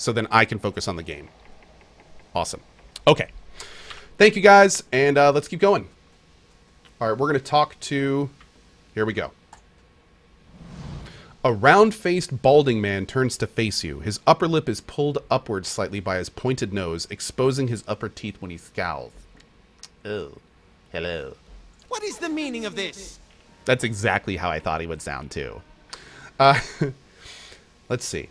so then I can focus on the game. Awesome. Okay. Thank you, guys, and let's keep going. All right, we're going to talk to... Here we go. A round-faced, balding man turns to face you. His upper lip is pulled upwards slightly by his pointed nose, exposing his upper teeth when he scowls. Oh, hello. What is the meaning of this? That's exactly how I thought he would sound, too. Let's see.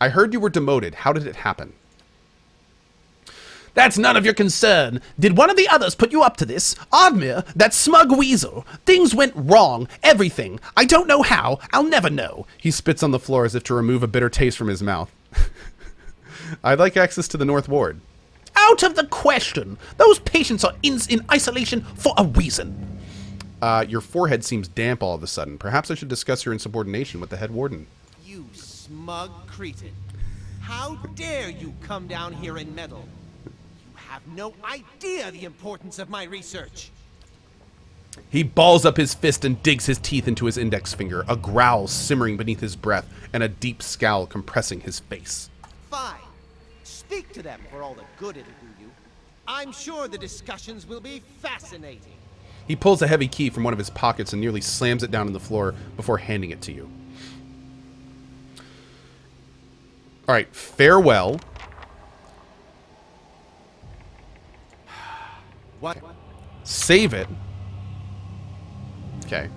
I heard you were demoted. How did it happen? That's none of your concern. Did one of the others put you up to this? Ardmir, that smug weasel. Things went wrong. Everything. I don't know how. I'll never know. He spits on the floor as if to remove a bitter taste from his mouth. I'd like access to the North Ward. Out of the question. Those patients are in isolation for a reason. Your forehead seems damp all of a sudden. Perhaps I should discuss your insubordination with the head warden. You smug cretin. How dare you come down here and meddle? You have no idea the importance of my research. He balls up his fist and digs his teeth into his index finger, a growl simmering beneath his breath and a deep scowl compressing his face. Fine. Speak to them for all the good it'll do you. I'm sure the discussions will be fascinating. He pulls a heavy key from one of his pockets and nearly slams it down on the floor before handing it to you. All right, farewell. What? Save it. Okay.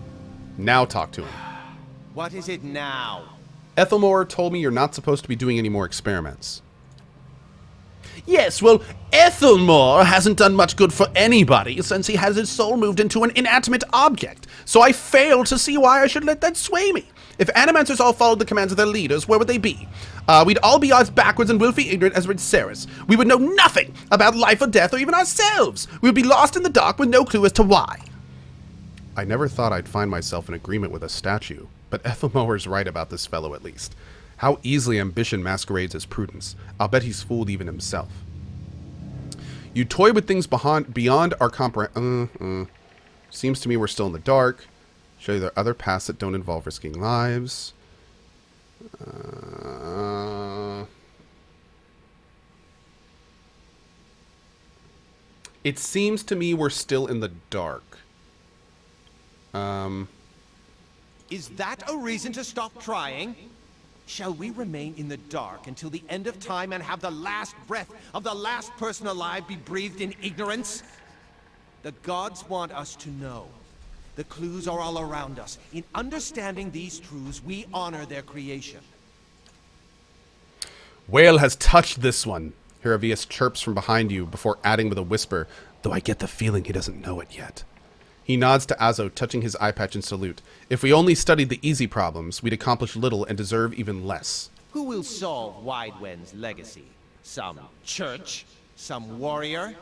Now talk to him. What is it now? Ethelmore told me you're not supposed to be doing any more experiments. Yes, well, Ethelmore hasn't done much good for anybody since he has his soul moved into an inanimate object. So I fail to see why I should let that sway me. If animancers all followed the commands of their leaders, where would they be? We'd all be as backwards and willfully ignorant as Ridceris. We would know nothing about life or death or even ourselves. We would be lost in the dark with no clue as to why. I never thought I'd find myself in agreement with a statue, but Ethelmore's right about this fellow at least. How easily ambition masquerades as prudence. I'll bet he's fooled even himself. You toy with things beyond our comprehension. Seems to me we're still in the dark. Show you there are other paths that don't involve risking lives. It seems to me we're still in the dark. Is that a reason to stop trying? Shall we remain in the dark until the end of time and have the last breath of the last person alive be breathed in ignorance? The gods want us to know. The clues are all around us. In understanding these truths, we honor their creation. Whale has touched this one. Heravius chirps from behind you before adding with a whisper, though I get the feeling he doesn't know it yet. He nods to Azo, touching his eye patch in salute. If we only studied the easy problems, we'd accomplish little and deserve even less. Who will solve Widewen's legacy? Some church? Some warrior?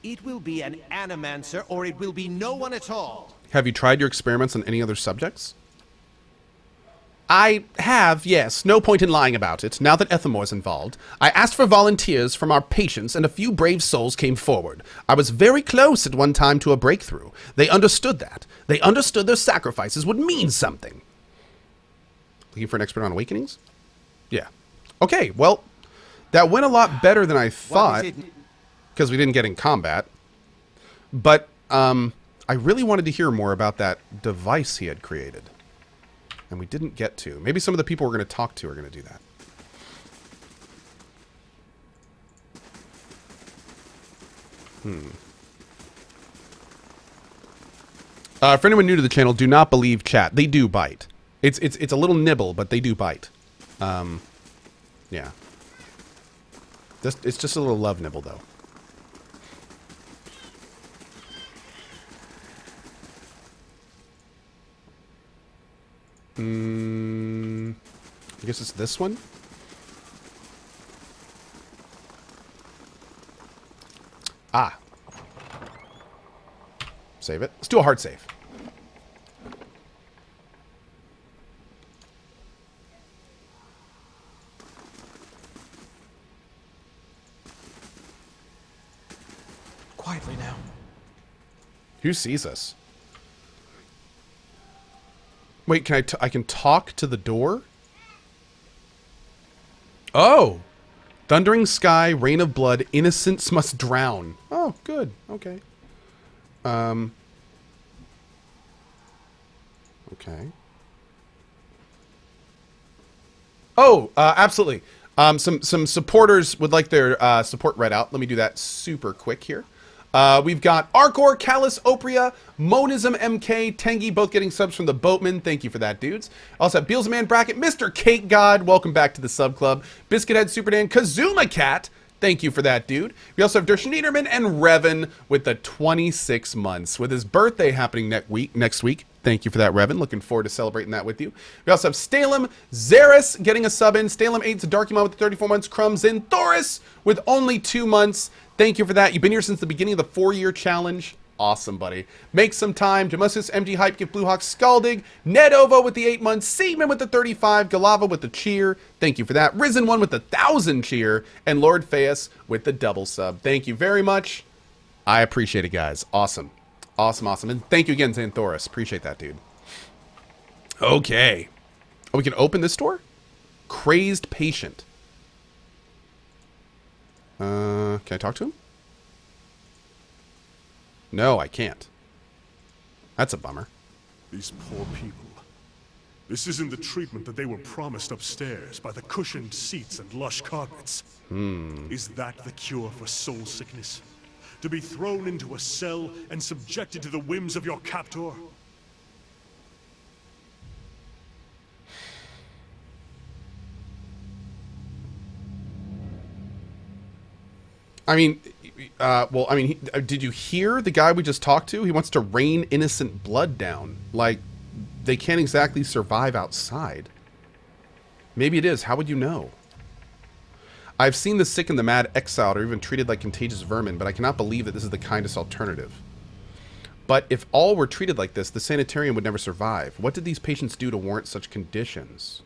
It will be an animancer, or it will be no one at all. Have you tried your experiments on any other subjects? I have, yes. No point in lying about it, now that Ethelmore's involved. I asked for volunteers from our patients, and a few brave souls came forward. I was very close at one time to a breakthrough. They understood that. They understood their sacrifices would mean something. Looking for an expert on awakenings? Yeah. Okay, well, that went a lot better than I thought, because we didn't get in combat. But I really wanted to hear more about that device he had created. And we didn't get to. Maybe some of the people we're going to talk to are going to do that. For anyone new to the channel, do not believe chat. They do bite. It's a little nibble, but they do bite. Yeah. It's just a little love nibble, though. I guess it's this one. Ah. Save it. Let's do a hard save. Quietly now. Who sees us? Wait, can I can talk to the door? Oh! Thundering sky, rain of blood, innocents must drown. Oh, good. Okay. Okay. Oh, absolutely. Some supporters would like their support read out. Let me do that super quick here. We've got Arcor, Callus, Opria, Monism, MK, Tengi, both getting subs from the Boatman. Thank you for that, dudes. Also have Beelsman Bracket, Mr. Cake God, welcome back to the sub club. Biscuithead, Superdan, Kazuma Cat, thank you for that, dude. We also have Der Schneiderman and Revan with the 26 months, with his birthday happening next week. Thank you for that, Revan. Looking forward to celebrating that with you. We also have Stalem, Zeris getting a sub in. Stalem 8's Darkymon with the 34 months. Crumbs in. Thoris with only 2 months. Thank you for that. You've been here since the beginning of the 4-year challenge. Awesome, buddy. Make some time. Demusis, MG Hype, Give Bluehawk, Scaldig, Nedovo with the 8 months. Seaman with the 35. Galava with the cheer. Thank you for that. Risen 1 with the 1,000 cheer. And Lord Feus with the double sub. Thank you very much. I appreciate it, guys. Awesome. Awesome, awesome. And thank you again, Xanthoris. Appreciate that, dude. Okay. Oh, we can open this door? Crazed patient. Can I talk to him? No, I can't. That's a bummer. These poor people. This isn't the treatment that they were promised upstairs by the cushioned seats and lush carpets. Is that the cure for soul sickness? To be thrown into a cell and subjected to the whims of your captor? I mean, did you hear the guy we just talked to? He wants to rain innocent blood down. Like, they can't exactly survive outside. Maybe it is. How would you know? I've seen the sick and the mad exiled or even treated like contagious vermin, but I cannot believe that this is the kindest alternative. But if all were treated like this, the sanitarium would never survive. What did these patients do to warrant such conditions?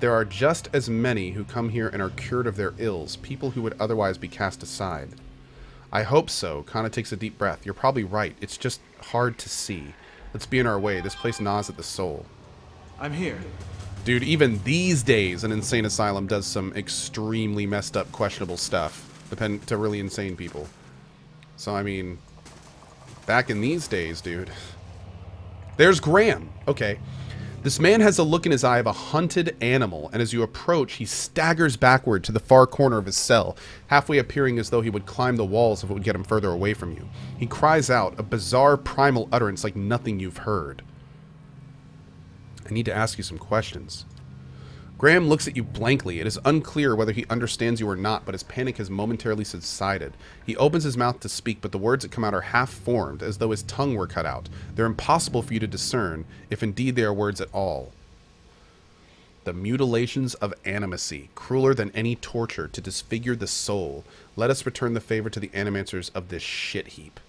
There are just as many who come here and are cured of their ills, people who would otherwise be cast aside. I hope so. Kana takes a deep breath. You're probably right. It's just hard to see. Let's be in our way. This place gnaws at the soul. I'm here. Dude, even these days, an insane asylum does some extremely messed up, questionable stuff to really insane people. So, I mean, back in these days, dude. There's Graham. Okay. This man has a look in his eye of a hunted animal, and as you approach, he staggers backward to the far corner of his cell, halfway appearing as though he would climb the walls if it would get him further away from you. He cries out, a bizarre primal utterance like nothing you've heard. I need to ask you some questions. Graham looks at you blankly. It is unclear whether he understands you or not, but his panic has momentarily subsided. He opens his mouth to speak, but the words that come out are half-formed, as though his tongue were cut out. They're impossible for you to discern, if indeed they are words at all. The mutilations of animacy, crueler than any torture, to disfigure the soul. Let us return the favor to the animancers of this shit heap.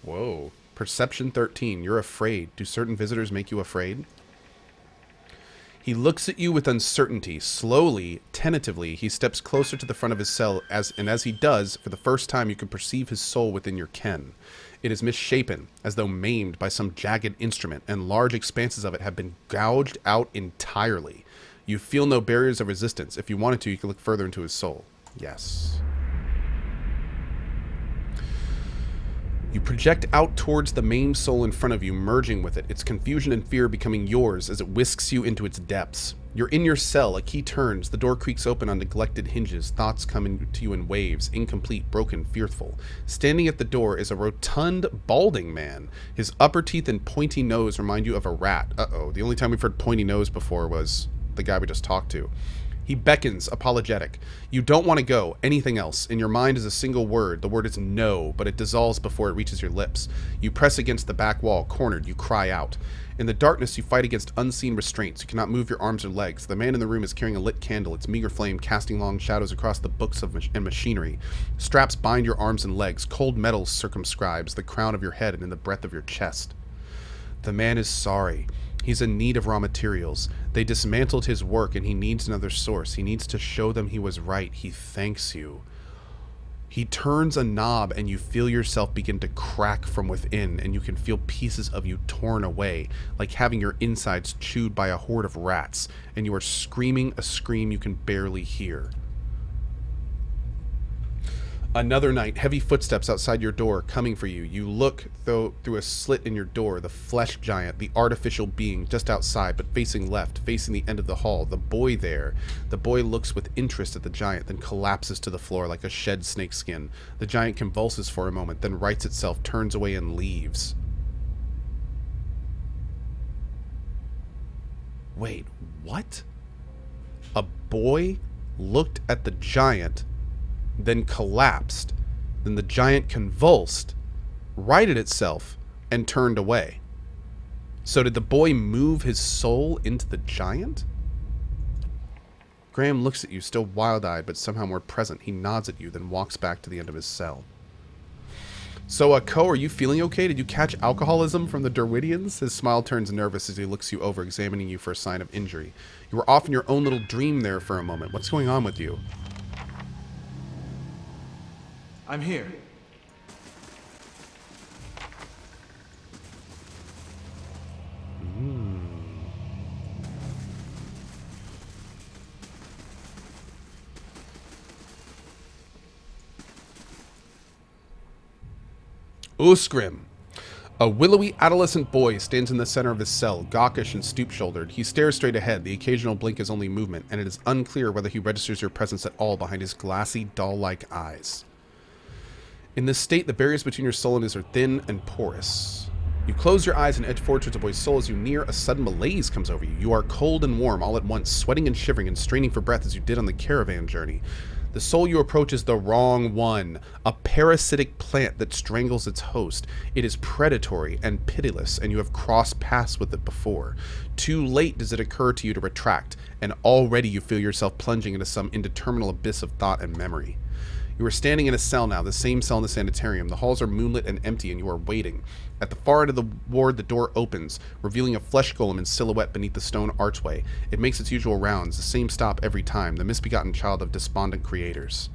Whoa. Perception 13. You're afraid. Do certain visitors make you afraid? He looks at you with uncertainty. Slowly, tentatively, he steps closer to the front of his cell, as he does, for the first time you can perceive his soul within your ken. It is misshapen, as though maimed by some jagged instrument, and large expanses of it have been gouged out entirely. You feel no barriers of resistance. If you wanted to, you could look further into his soul. Yes. You project out towards the maimed soul in front of you, merging with it, its confusion and fear becoming yours as it whisks you into its depths. You're in your cell, a key turns, the door creaks open on neglected hinges, thoughts come to you in waves, incomplete, broken, fearful. Standing at the door is a rotund, balding man. His upper teeth and pointy nose remind you of a rat. Uh-oh, the only time we've heard pointy nose before was the guy we just talked to. He beckons, apologetic. You don't want to go. Anything else. In your mind is a single word. The word is no, but it dissolves before it reaches your lips. You press against the back wall, cornered. You cry out. In the darkness, you fight against unseen restraints. You cannot move your arms or legs. The man in the room is carrying a lit candle, its meager flame casting long shadows across the books and machinery. Straps bind your arms and legs. Cold metal circumscribes the crown of your head and in the breadth of your chest. The man is sorry. He's in need of raw materials. They dismantled his work and he needs another source. He needs to show them he was right. He thanks you. He turns a knob and you feel yourself begin to crack from within, and you can feel pieces of you torn away, like having your insides chewed by a horde of rats, and you are screaming a scream you can barely hear. Another night, heavy footsteps outside your door coming for you. You look through a slit in your door, the flesh giant, the artificial being just outside, but facing left, facing the end of the hall. The boy there. The boy looks with interest at the giant, then collapses to the floor like a shed snakeskin. The giant convulses for a moment, then rights itself, turns away, and leaves. Wait, what? A boy looked at the giant, then collapsed, then the giant convulsed, righted itself, and turned away. So did the boy move his soul into the giant? Graham looks at you, still wild-eyed, but somehow more present. He nods at you, then walks back to the end of his cell. So, Cohh, are you feeling okay? Did you catch alcoholism from the Derwidians? His smile turns nervous as he looks you over, examining you for a sign of injury. You were off in your own little dream there for a moment. What's going on with you? I'm here. Usgrim. A willowy adolescent boy stands in the center of his cell, gawkish and stoop-shouldered. He stares straight ahead. The occasional blink is only movement, and it is unclear whether he registers your presence at all behind his glassy, doll-like eyes. In this state, the barriers between your soul and his are thin and porous. You close your eyes and edge forward towards the boy's soul as you near. A sudden malaise comes over you. You are cold and warm all at once, sweating and shivering and straining for breath as you did on the caravan journey. The soul you approach is the wrong one, a parasitic plant that strangles its host. It is predatory and pitiless, and you have crossed paths with it before. Too late does it occur to you to retract, and already you feel yourself plunging into some indeterminate abyss of thought and memory. You are standing in a cell now, the same cell in the sanitarium. The halls are moonlit and empty, and you are waiting. At the far end of the ward, the door opens, revealing a flesh golem in silhouette beneath the stone archway. It makes its usual rounds, the same stop every time, the misbegotten child of despondent creators.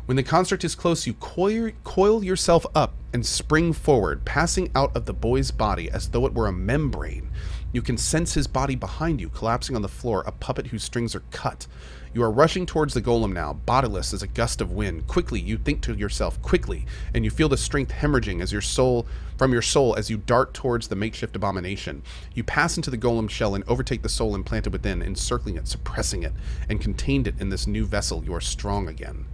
When the construct is close, you coil yourself up and spring forward, passing out of the boy's body as though it were a membrane. You can sense his body behind you, collapsing on the floor, a puppet whose strings are cut. You are rushing towards the golem now, bodiless as a gust of wind. Quickly, you think to yourself, quickly, and you feel the strength hemorrhaging from your soul as you dart towards the makeshift abomination. You pass into the golem shell and overtake the soul implanted within, encircling it, suppressing it, and contained it in this new vessel. You are strong again.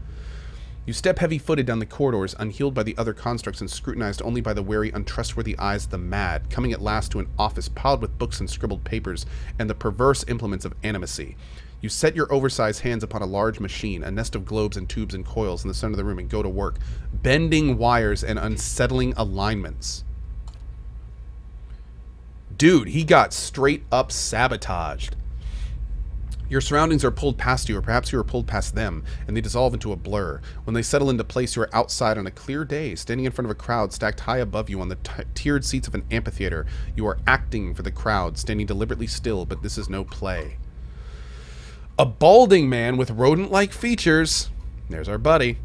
You step heavy-footed down the corridors, unhealed by the other constructs and scrutinized only by the wary, untrustworthy eyes of the mad, coming at last to an office piled with books and scribbled papers and the perverse implements of animacy. You set your oversized hands upon a large machine, a nest of globes and tubes and coils in the center of the room, and go to work, bending wires and unsettling alignments. Dude, he got straight up sabotaged. Your surroundings are pulled past you, or perhaps you are pulled past them, and they dissolve into a blur. When they settle into place, you are outside on a clear day, standing in front of a crowd stacked high above you on the tiered seats of an amphitheater. You are acting for the crowd, standing deliberately still, but this is no play. A balding man with rodent-like features, there's our buddy,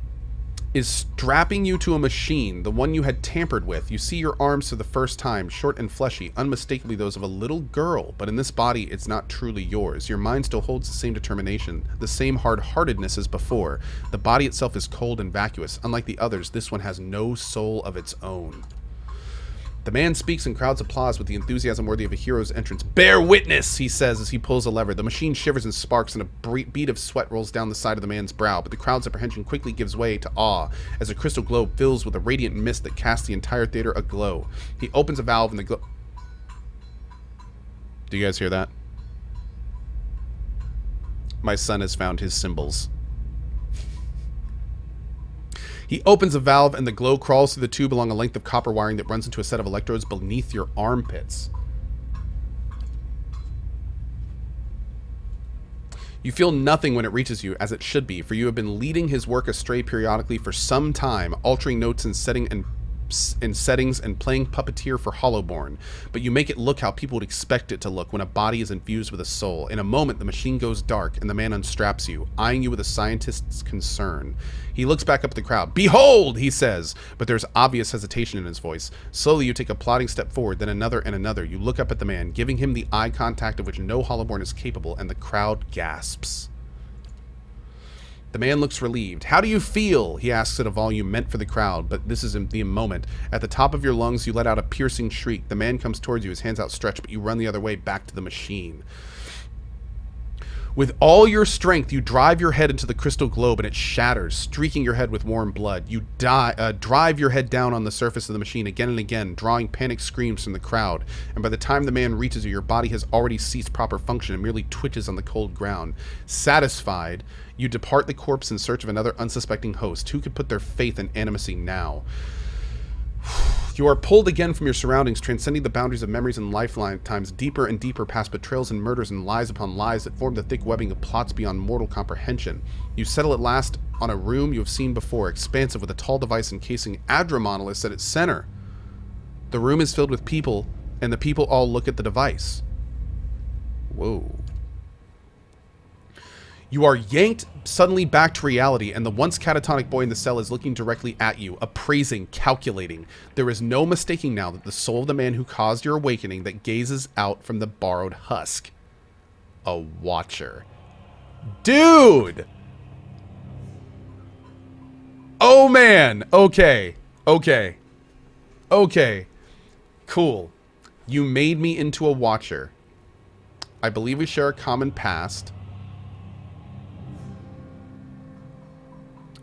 is strapping you to a machine, the one you had tampered with. You see your arms for the first time, short and fleshy, unmistakably those of a little girl, but in this body it's not truly yours. Your mind still holds the same determination, the same hard-heartedness as before. The body itself is cold and vacuous. Unlike the others, this one has no soul of its own. The man speaks and crowds applause with the enthusiasm worthy of a hero's entrance. "Bear witness," he says as he pulls a lever. The machine shivers and sparks, and a bead of sweat rolls down the side of the man's brow, but the crowd's apprehension quickly gives way to awe as a crystal globe fills with a radiant mist that casts the entire theater aglow. He opens a valve and the globe... Do you guys hear that? My son has found his symbols. He opens a valve and the glow crawls through the tube along a length of copper wiring that runs into a set of electrodes beneath your armpits. You feel nothing when it reaches you, as it should be, for you have been leading his work astray periodically for some time, altering notes and setting and settings and playing puppeteer for Hollowborn, but you make it look how people would expect it to look when a body is infused with a soul. In a moment, the machine goes dark and the man unstraps you, eyeing you with a scientist's concern. He looks back up at the crowd. "Behold!" he says, but there's obvious hesitation in his voice. Slowly, you take a plodding step forward, then another and another. You look up at the man, giving him the eye contact of which no Hollowborn is capable, and the crowd gasps. The man looks relieved. "How do you feel?" he asks at a volume meant for the crowd, but this is in the moment. At the top of your lungs, you let out a piercing shriek. The man comes towards you, his hands outstretched, but you run the other way back to the machine. With all your strength, you drive your head into the crystal globe and it shatters, streaking your head with warm blood. You drive your head down on the surface of the machine again and again, drawing panic screams from the crowd. And by the time the man reaches you, your body has already ceased proper function and merely twitches on the cold ground. Satisfied, you depart the corpse in search of another unsuspecting host. Who could put their faith in animacy now? You are pulled again from your surroundings, transcending the boundaries of memories and lifetimes, deeper and deeper past betrayals and murders and lies upon lies that form the thick webbing of plots beyond mortal comprehension. You settle at last on a room you have seen before, expansive with a tall device encasing Adra-monoliths at its center. The room is filled with people, and the people all look at the device. Whoa. You are yanked suddenly back to reality, and the once catatonic boy in the cell is looking directly at you, appraising, calculating. There is no mistaking now that the soul of the man who caused your awakening that gazes out from the borrowed husk. A watcher. Dude! Oh, man. Okay. Okay. Okay. Cool. You made me into a watcher. I believe we share a common past.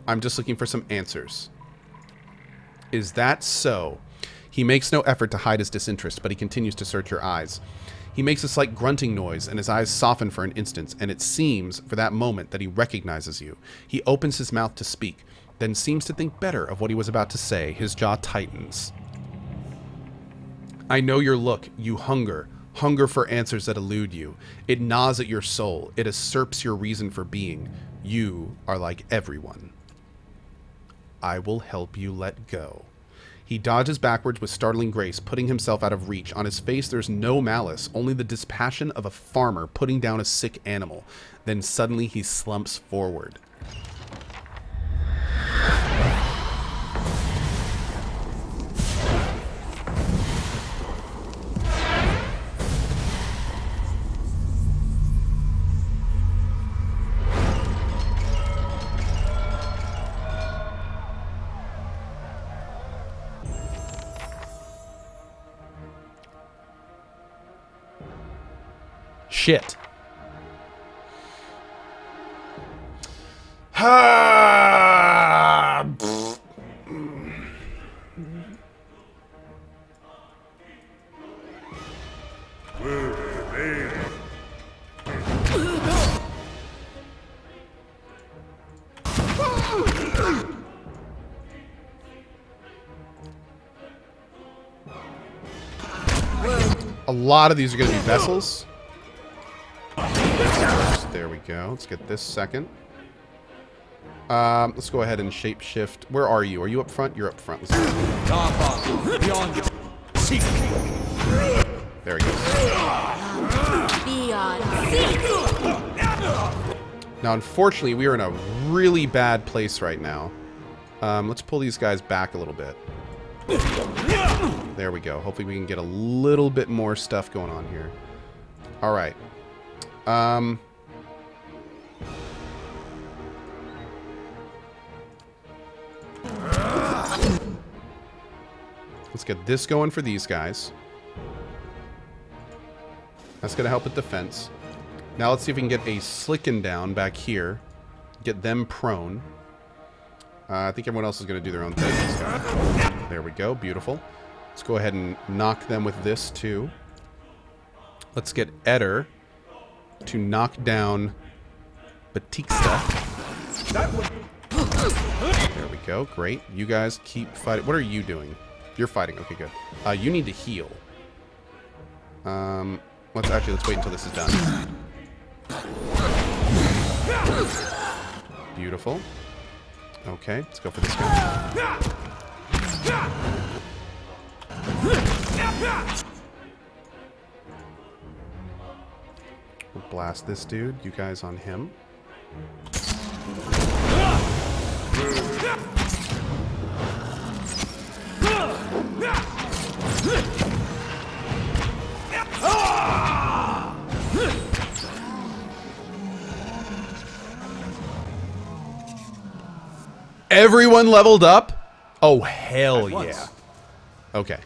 I'm just looking for some answers. Is that so? He makes no effort to hide his disinterest, but he continues to search your eyes. He makes a slight grunting noise, and his eyes soften for an instant, and it seems, for that moment, that he recognizes you. He opens his mouth to speak, then seems to think better of what he was about to say. His jaw tightens. I know your look. You hunger. Hunger for answers that elude you. It gnaws at your soul. It usurps your reason for being. You are like everyone. I will help you let go. He dodges backwards with startling grace, putting himself out of reach. On his face, there's no malice, only the dispassion of a farmer putting down a sick animal. Then suddenly he slumps forward. Shit. A lot of these are going to be vessels. There we go. Let's get this second. Let's go ahead and shape shift. Where are you? Are you up front? You're up front. Let's go. There he goes. Now, unfortunately, we are in a really bad place right now. Let's pull these guys back a little bit. There we go. Hopefully we can get a little bit more stuff going on here. All right. Let's get this going for these guys. That's going to help with defense. Now let's see if we can get a Slicken down back here. Get them prone. I think everyone else is going to do their own thing. There we go. Beautiful. Let's go ahead and knock them with this too. Let's get Eder to knock down Batista. There we go. Great. You guys keep fighting. What are you doing? You're fighting. Okay, good. You need to heal. Let's wait until this is done. Beautiful. Okay, let's go for this guy. We'll blast this dude. You guys on him. Everyone leveled up? Oh, hell yeah. Okay.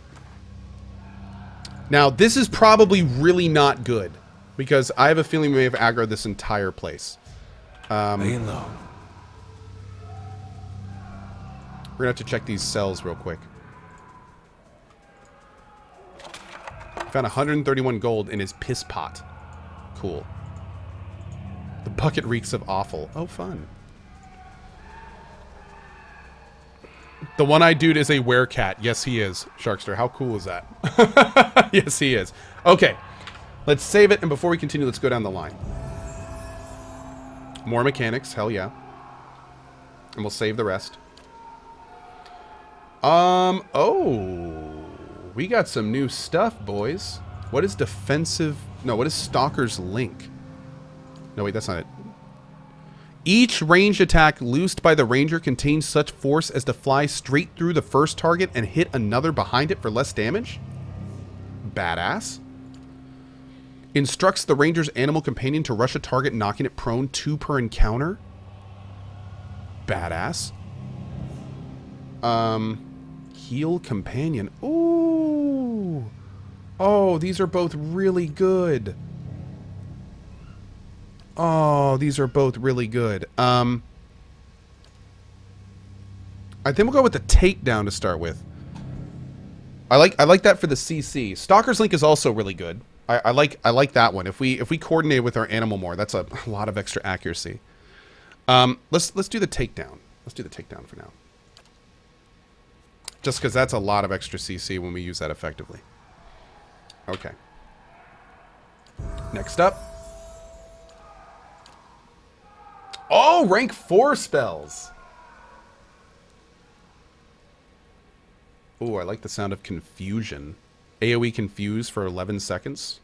Now, this is probably really not good, because I have a feeling we may have aggroed this entire place. Laying low. We're gonna have to check these cells real quick. Found 131 gold in his piss pot. Cool. The bucket reeks of awful. Oh, fun. The one-eyed dude is a werecat. Yes, he is. Sharkster, how cool is that? Yes, he is. Okay. Let's save it, and before we continue, let's go down the line. More mechanics. Hell yeah. And we'll save the rest. Oh. We got some new stuff, boys. What is defensive... No, what is Stalker's Link? No, wait, that's not it. Each ranged attack loosed by the ranger contains such force as to fly straight through the first target and hit another behind it for less damage? Badass. Instructs the ranger's animal companion to rush a target, knocking it prone, 2 per encounter? Badass. Heal companion. Ooh. Oh, these are both really good. Oh, these are both really good. I think we'll go with the takedown to start with. I like that for the CC. Stalker's Link is also really good. I like that one. If we coordinate with our animal more, that's a lot of extra accuracy. Let's do the takedown. Let's do the takedown for now. Just because that's a lot of extra CC when we use that effectively. Okay. Next up. Oh, rank 4 spells. Oh, I like the sound of confusion. AoE confuse for 11 seconds.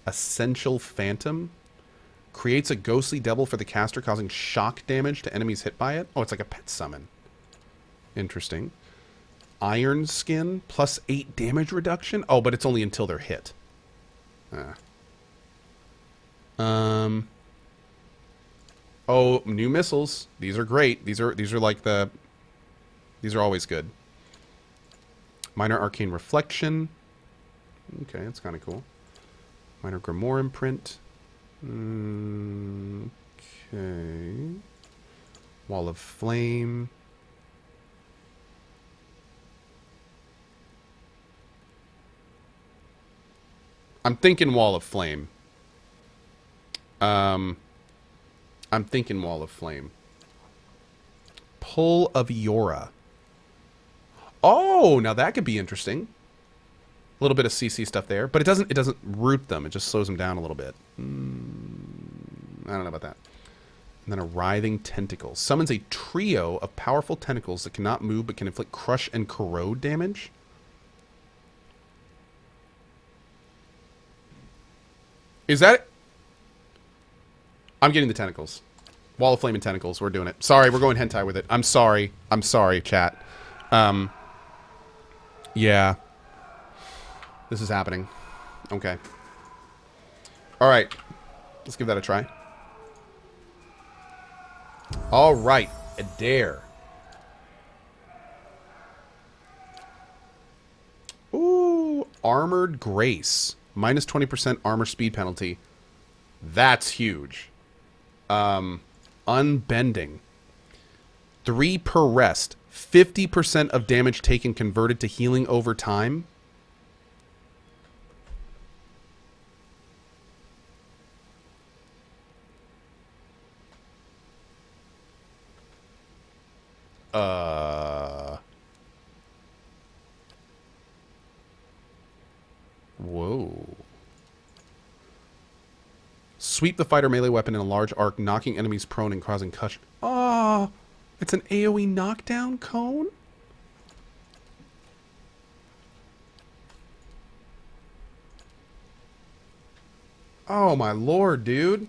Essential Phantom. Creates a ghostly devil for the caster, causing shock damage to enemies hit by it. Oh, it's like a pet summon. Interesting. Iron Skin, plus 8 damage reduction. Oh, but it's only until they're hit. Oh, new missiles. These are great. These are like the... These are always good. Minor Arcane Reflection. Okay, that's kind of cool. Minor Grimoire Imprint. Okay. Wall of Flame. I'm thinking Wall of Flame. I'm thinking Wall of Flame. Pull of Yora. Oh, now that could be interesting. A little bit of CC stuff there, but it doesn't root them. It just slows them down a little bit. I don't know about that. And then a Writhing Tentacle. Summons a trio of powerful tentacles that cannot move but can inflict crush and corrode damage. Is that... I'm getting the tentacles. Wall of Flame and tentacles. We're doing it. Sorry, we're going hentai with it. I'm sorry. I'm sorry, chat. Yeah. This is happening. Okay. Alright. Let's give that a try. Alright. Adair. Ooh. Armored Grace. Minus 20% armor speed penalty. That's huge. Unbending. 3 per rest. 50% of damage taken converted to healing over time. Whoa. Sweep the fighter melee weapon in a large arc, knocking enemies prone and causing cushion. Oh, it's an AoE knockdown cone? Oh my lord, dude.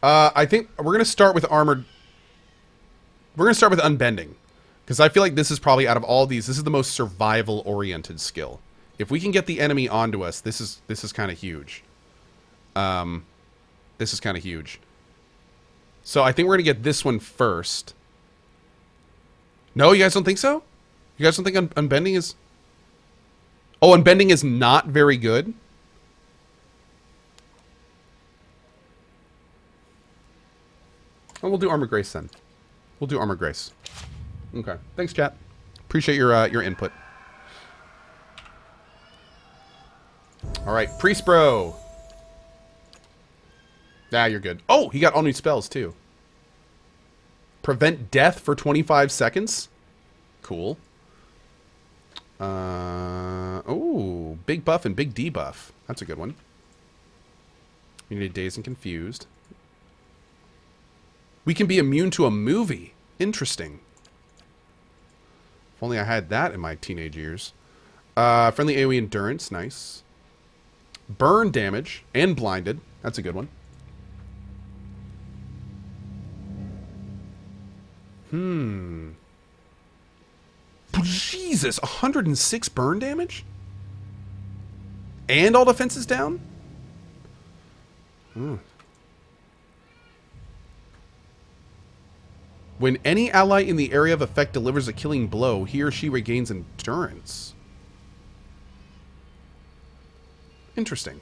I think we're going to start with armored. We're going to start with unbending. Because I feel like this is probably, out of all these, this is the most survival-oriented skill. If we can get the enemy onto us, this is kind of huge. This is kind of huge. So I think we're going to get this one first. No, you guys don't think so? You guys don't think unbending is... Oh, unbending is not very good? Oh, we'll do Armor Grace then. We'll do Armor Grace. Okay. Thanks, chat. Appreciate your input. All right, Priest Bro. Ah, you're good. Oh, he got all new spells, too. Prevent death for 25 seconds. Cool. Oh, big buff and big debuff. That's a good one. You need Dazed and Confused. We can be immune to a movie. Interesting. If only I had that in my teenage years. Friendly AoE endurance. Nice. Burn damage and blinded. That's a good one. Jesus, 106 burn damage? And all defenses down? When any ally in the area of effect delivers a killing blow, he or she regains endurance. Interesting.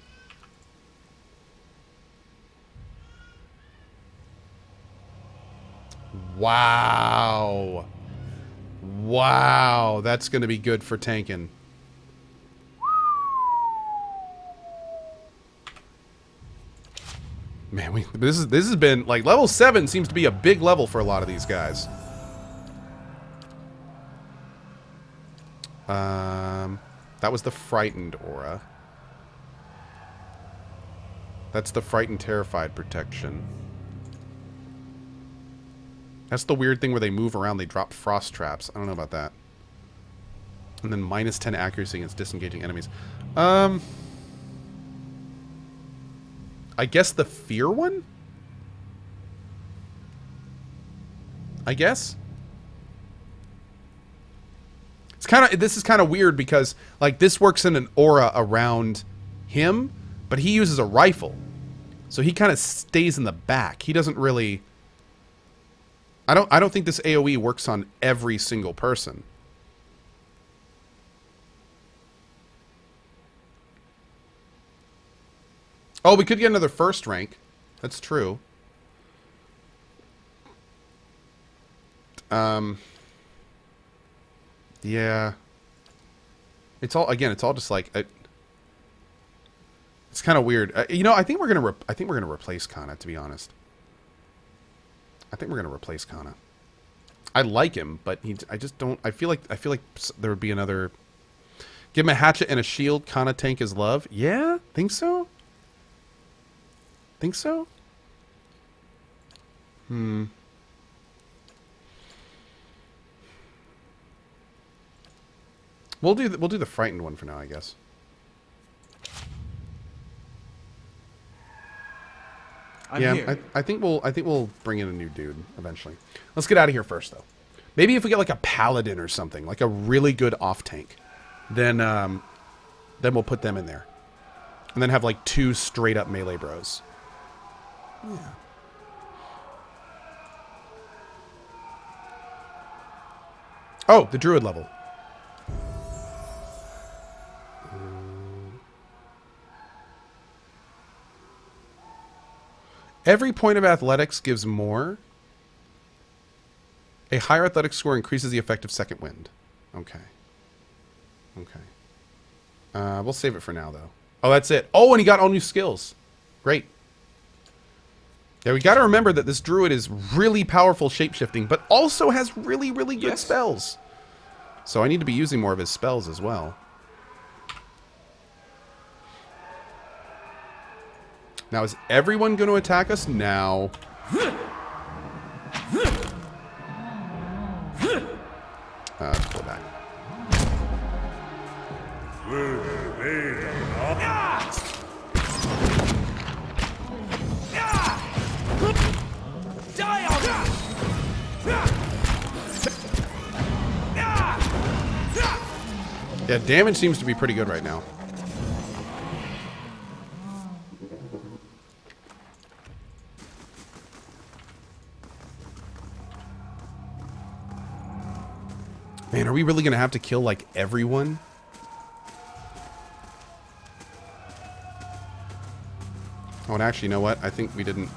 Wow. Wow, that's going to be good for tanking. Man, this has been like level 7 seems to be a big level for a lot of these guys. That was the frightened aura. That's the frightened terrified protection. That's the weird thing where they move around, they drop frost traps. I don't know about that. And then minus 10 accuracy against disengaging enemies. I guess the fear one? I guess? It's kind of, this is kind of weird because like this works in an aura around him, but he uses a rifle. So he kind of stays in the back. He doesn't really... I don't think this AoE works on every single person. Oh, we could get another first rank. That's true. Yeah. It's all, again, it's all just like it's kind of weird. You know, I think we're going to replace Kana, to be honest. I think we're going to replace Kana. I like him, but I just don't... I feel like there would be another... Give him a hatchet and a shield. Kana tank his love. Yeah? Think so? Think so? We'll do the frightened one for now, I guess. Yeah, I think we'll bring in a new dude eventually. Let's get out of here first, though. Maybe if we get like a paladin or something, like a really good off tank, then we'll put them in there, and then have like 2 straight up melee bros. Yeah. Oh, the druid level. Every point of athletics gives more. A higher athletic score increases the effect of second wind. Okay. Okay. We'll save it for now, though. Oh, that's it. Oh, and he got all new skills. Great. Yeah, we got to remember that this druid is really powerful shapeshifting, but also has really, really good spells. So I need to be using more of his spells as well. Now, is everyone going to attack us now? Pull back. Die already! Yeah, damage seems to be pretty good right now. Man, are we really gonna have to kill, like, everyone? Oh, and actually, you know what? I think we didn't...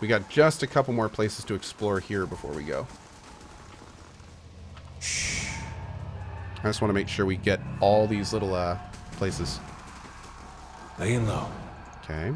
We got just a couple more places to explore here before we go. I just want to make sure we get all these little, places. Laying low. Okay.